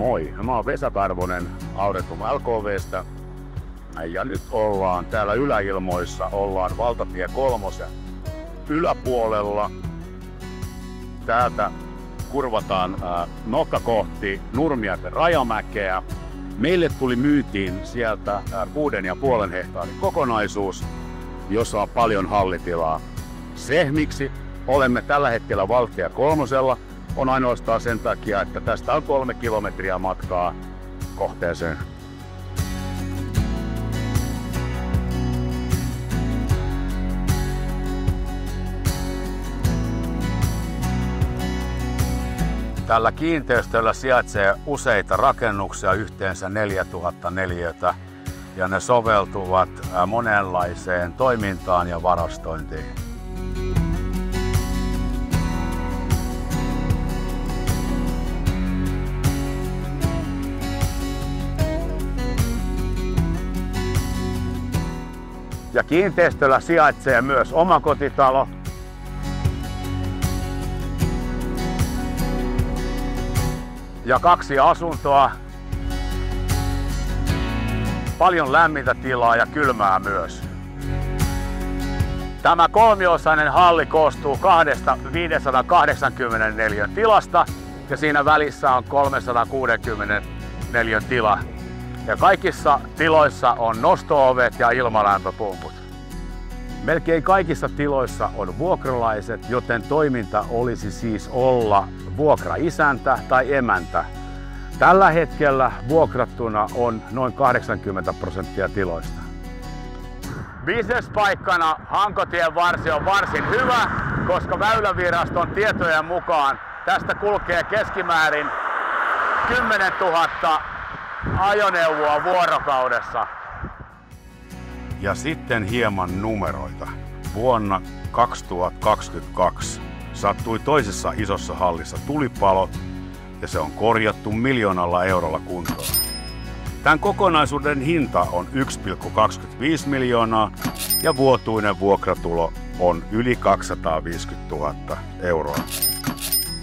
Moi, mä oon Vesa Karvonen Aurentum LKV:stä ja nyt ollaan täällä yläilmoissa, ollaan valtatie 3 yläpuolella. Täältä kurvataan nokka kohti Nurmijärven Rajamäkeä. Meille tuli myytiin sieltä 6,5 hehtaarin kokonaisuus, jossa on paljon hallitilaa. Se, miksi olemme tällä hetkellä valtatie 3, on ainoastaan sen takia, että tästä on 3 kilometriä matkaa kohteeseen. Tällä kiinteistöllä sijaitsee useita rakennuksia, yhteensä 4000 neliötä, ja ne soveltuvat monenlaiseen toimintaan ja varastointiin. Ja kiinteistöllä sijaitsee myös omakotitalo. Ja 2 asuntoa. Paljon lämmintä tilaa ja kylmää myös. Tämä kolmiosainen halli koostuu 584 tilasta ja siinä välissä on 364 tila. Ja kaikissa tiloissa on nosto-ovet ja ilmalämpöpumput. Melkein kaikissa tiloissa on vuokralaiset, joten toiminta olisi siis olla vuokraisäntä tai emäntä. Tällä hetkellä vuokrattuna on noin 80% tiloista. Bisnespaikkana Hankotien varsi on varsin hyvä, koska Väyläviraston tietojen mukaan tästä kulkee keskimäärin 10 000 ajoneuvoa vuorokaudessa. Ja sitten hieman numeroita. Vuonna 2022 sattui toisessa isossa hallissa tulipalo ja se on korjattu 1 miljoonalla eurolla kuntoon. Tämän kokonaisuuden hinta on 1,25 miljoonaa ja vuotuinen vuokratulo on yli 250 000 euroa.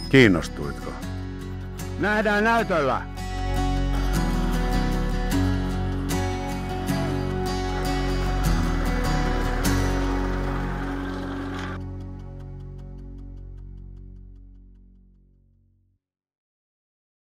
Kiinnostuitko? Nähdään näytöllä!